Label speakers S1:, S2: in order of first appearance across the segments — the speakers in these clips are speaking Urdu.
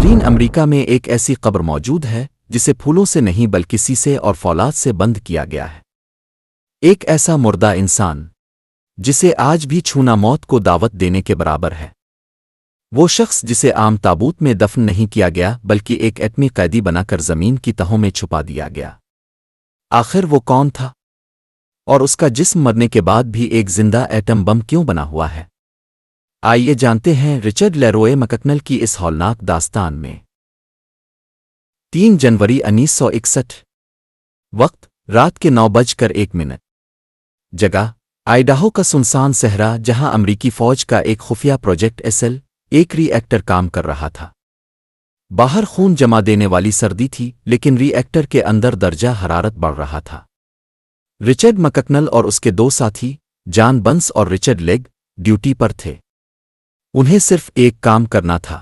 S1: ماہرین امریکہ میں ایک ایسی قبر موجود ہے جسے پھولوں سے نہیں بلکہ سیسے اور فولاد سے بند کیا گیا ہے۔ ایک ایسا مردہ انسان جسے آج بھی چھونا موت کو دعوت دینے کے برابر ہے۔ وہ شخص جسے عام تابوت میں دفن نہیں کیا گیا بلکہ ایک ایٹمی قیدی بنا کر زمین کی تہوں میں چھپا دیا گیا۔ آخر وہ کون تھا؟ اور اس کا جسم مرنے کے بعد بھی ایک زندہ ایٹم بم کیوں بنا ہوا ہے؟ آئیے جانتے ہیں رچرڈ لیروئے مککنل کی اس ہولناک داستان میں۔ 3 جنوری 1961۔ وقت رات کے 9:01۔ جگہ آئیڈاہو کا سنسان صحرا جہاں امریکی فوج کا ایک خفیہ پروجیکٹ ایسل ایک ری ایکٹر کام کر رہا تھا۔ باہر خون جما دینے والی سردی تھی لیکن ری ایکٹر کے اندر درجہ حرارت بڑھ رہا تھا۔ رچرڈ مککنل اور اس کے 2 ساتھی جان بنس اور رچرڈ لیگ ڈیوٹی پر تھے۔ انہیں صرف ایک کام کرنا تھا،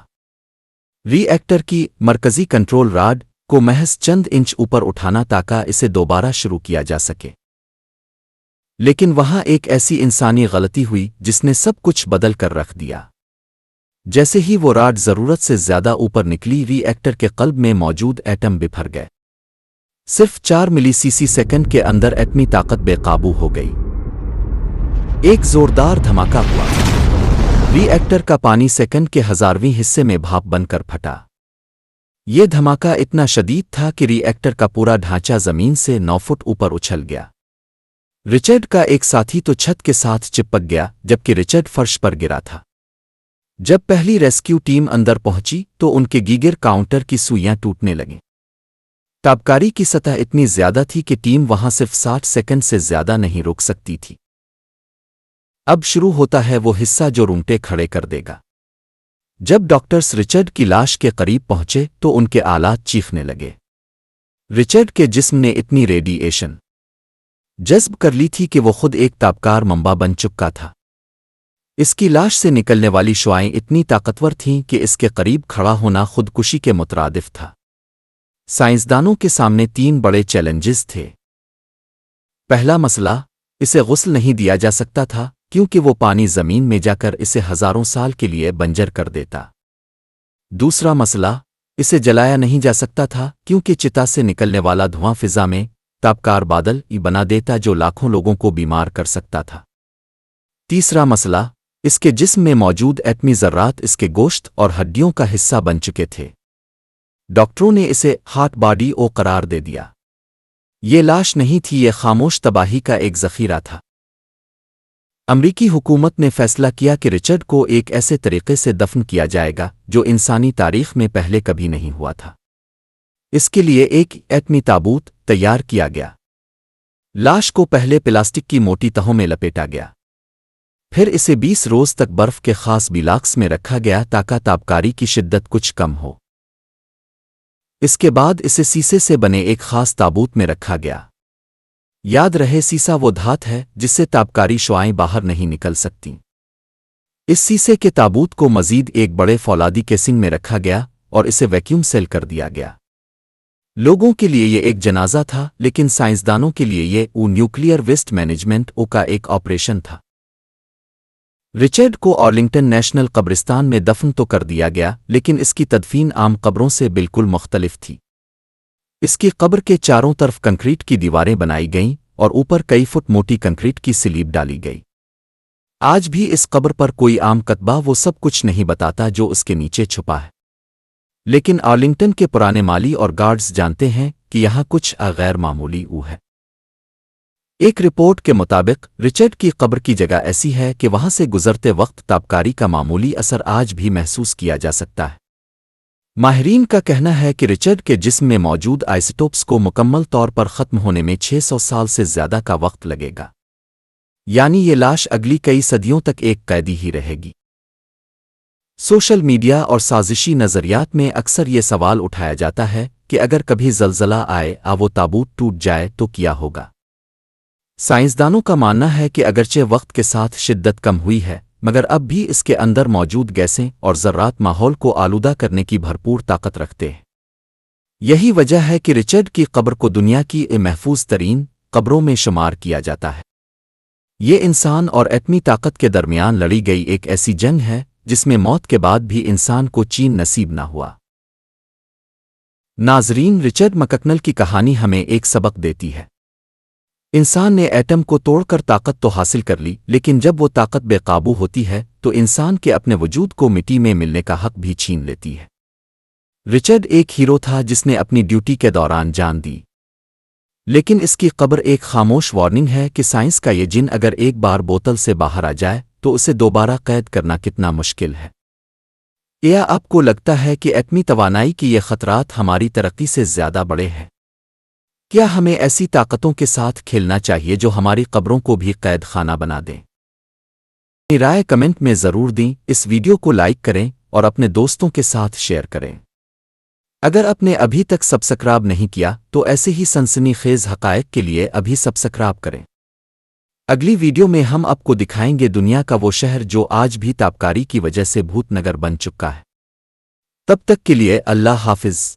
S1: ری ایکٹر کی مرکزی کنٹرول راڈ کو محض چند انچ اوپر اٹھانا تاکہ اسے دوبارہ شروع کیا جا سکے۔ لیکن وہاں ایک ایسی انسانی غلطی ہوئی جس نے سب کچھ بدل کر رکھ دیا۔ جیسے ہی وہ راڈ ضرورت سے زیادہ اوپر نکلی ری ایکٹر کے قلب میں موجود ایٹم بپھر گئے۔ صرف 4 ملی سیکنڈ کے اندر ایٹمی طاقت بے قابو ہو گئی۔ ایک زوردار دھماکہ ہوا، ری ایکٹر کا پانی سیکنڈ کے 1000ویں حصے میں بھاپ بن کر پھٹا۔ یہ دھماکہ اتنا شدید تھا کہ ری ایکٹر کا پورا ڈھانچہ زمین سے 9 فٹ اوپر اچھل گیا۔ رچرڈ کا ایک ساتھی تو چھت کے ساتھ چپک گیا جبکہ رچرڈ فرش پر گرا تھا۔ جب پہلی ریسکیو ٹیم اندر پہنچی تو ان کے گیگر کاؤنٹر کی سوئیاں ٹوٹنے لگیں۔ تابکاری کی سطح اتنی زیادہ تھی کہ ٹیم وہاں صرف 60 سیکنڈ سے زیادہ نہیں روک سکتی تھی۔ اب شروع ہوتا ہے وہ حصہ جو رونگٹے کھڑے کر دے گا۔ جب ڈاکٹرز رچرڈ کی لاش کے قریب پہنچے تو ان کے آلات چیخنے لگے۔ رچرڈ کے جسم نے اتنی ریڈی ایشن جذب کر لی تھی کہ وہ خود ایک تابکار منبع بن چکا تھا۔ اس کی لاش سے نکلنے والی شعاعیں اتنی طاقتور تھیں کہ اس کے قریب کھڑا ہونا خودکشی کے مترادف تھا۔ سائنسدانوں کے سامنے 3 بڑے چیلنجز تھے۔ پہلا مسئلہ، اسے غسل نہیں دیا جا سکتا تھا کیونکہ وہ پانی زمین میں جا کر اسے ہزاروں سال کے لیے بنجر کر دیتا۔ دوسرا مسئلہ، اسے جلایا نہیں جا سکتا تھا کیونکہ چتا سے نکلنے والا دھواں فضا میں تابکار بادل بنا دیتا جو لاکھوں لوگوں کو بیمار کر سکتا تھا۔ تیسرا مسئلہ، اس کے جسم میں موجود ایٹمی ذرات اس کے گوشت اور ہڈیوں کا حصہ بن چکے تھے۔ ڈاکٹروں نے اسے ہاٹ باڈی او قرار دے دیا۔ یہ لاش نہیں تھی، یہ خاموش تباہی کا ایک ذخیرہ تھا۔ امریکی حکومت نے فیصلہ کیا کہ رچرڈ کو ایک ایسے طریقے سے دفن کیا جائے گا جو انسانی تاریخ میں پہلے کبھی نہیں ہوا تھا۔ اس کے لیے ایک ایٹمی تابوت تیار کیا گیا۔ لاش کو پہلے پلاسٹک کی موٹی تہوں میں لپیٹا گیا، پھر اسے 20 روز تک برف کے خاص بلاکس میں رکھا گیا تاکہ تابکاری کی شدت کچھ کم ہو۔ اس کے بعد اسے سیسے سے بنے ایک خاص تابوت میں رکھا گیا۔ یاد رہے، سیسا وہ دھات ہے جس سے تابکاری شعاعیں باہر نہیں نکل سکتیں۔ اس سیسے کے تابوت کو مزید ایک بڑے فولادی کیسنگ میں رکھا گیا اور اسے ویکیوم سیل کر دیا گیا۔ لوگوں کے لیے یہ ایک جنازہ تھا لیکن سائنسدانوں کے لیے یہ نیوکلیئر ویسٹ مینجمنٹ کا ایک آپریشن تھا۔ رچرڈ کو آرلنگٹن نیشنل قبرستان میں دفن تو کر دیا گیا لیکن اس کی تدفین عام قبروں سے بالکل مختلف تھی۔ اس کی قبر کے چاروں طرف کنکریٹ کی دیواریں بنائی گئیں اور اوپر کئی فٹ موٹی کنکریٹ کی سلیب ڈالی گئی۔ آج بھی اس قبر پر کوئی عام کتبہ وہ سب کچھ نہیں بتاتا جو اس کے نیچے چھپا ہے، لیکن آرلنگٹن کے پرانے مالی اور گارڈز جانتے ہیں کہ یہاں کچھ غیر معمولی ہے۔ ایک رپورٹ کے مطابق رچرڈ کی قبر کی جگہ ایسی ہے کہ وہاں سے گزرتے وقت تابکاری کا معمولی اثر آج بھی محسوس کیا جا سکتا ہے۔ ماہرین کا کہنا ہے کہ رچرڈ کے جسم میں موجود آئسوٹوپس کو مکمل طور پر ختم ہونے میں 600 سال سے زیادہ کا وقت لگے گا، یعنی یہ لاش اگلی کئی صدیوں تک ایک قیدی ہی رہے گی۔ سوشل میڈیا اور سازشی نظریات میں اکثر یہ سوال اٹھایا جاتا ہے کہ اگر کبھی زلزلہ آئے وہ تابوت ٹوٹ جائے تو کیا ہوگا؟ سائنسدانوں کا ماننا ہے کہ اگرچہ وقت کے ساتھ شدت کم ہوئی ہے مگر اب بھی اس کے اندر موجود گیسیں اور ذرات ماحول کو آلودہ کرنے کی بھرپور طاقت رکھتے ہیں۔ یہی وجہ ہے کہ رچرڈ کی قبر کو دنیا کی محفوظ ترین قبروں میں شمار کیا جاتا ہے۔ یہ انسان اور ایٹمی طاقت کے درمیان لڑی گئی ایک ایسی جنگ ہے جس میں موت کے بعد بھی انسان کو چین نصیب نہ ہوا۔ ناظرین، رچرڈ مککنل کی کہانی ہمیں ایک سبق دیتی ہے۔ انسان نے ایٹم کو توڑ کر طاقت تو حاصل کر لی، لیکن جب وہ طاقت بے قابو ہوتی ہے تو انسان کے اپنے وجود کو مٹی میں ملنے کا حق بھی چھین لیتی ہے۔ رچرڈ ایک ہیرو تھا جس نے اپنی ڈیوٹی کے دوران جان دی، لیکن اس کی قبر ایک خاموش وارننگ ہے کہ سائنس کا یہ جن اگر ایک بار بوتل سے باہر آ جائے تو اسے دوبارہ قید کرنا کتنا مشکل ہے۔ کیا آپ کو لگتا ہے کہ ایٹمی توانائی کی یہ خطرات ہماری ترقی سے زیادہ بڑے ہیں؟ کیا ہمیں ایسی طاقتوں کے ساتھ کھیلنا چاہیے جو ہماری قبروں کو بھی قید خانہ بنا دیں؟ اپنی رائے کمنٹ میں ضرور دیں، اس ویڈیو کو لائک کریں اور اپنے دوستوں کے ساتھ شیئر کریں۔ اگر آپ نے ابھی تک سبسکرائب نہیں کیا تو ایسے ہی سنسنی خیز حقائق کے لیے ابھی سبسکرائب کریں۔ اگلی ویڈیو میں ہم آپ کو دکھائیں گے دنیا کا وہ شہر جو آج بھی تابکاری کی وجہ سے بھوت نگر بن چکا ہے۔ تب تک کے لیے اللہ حافظ۔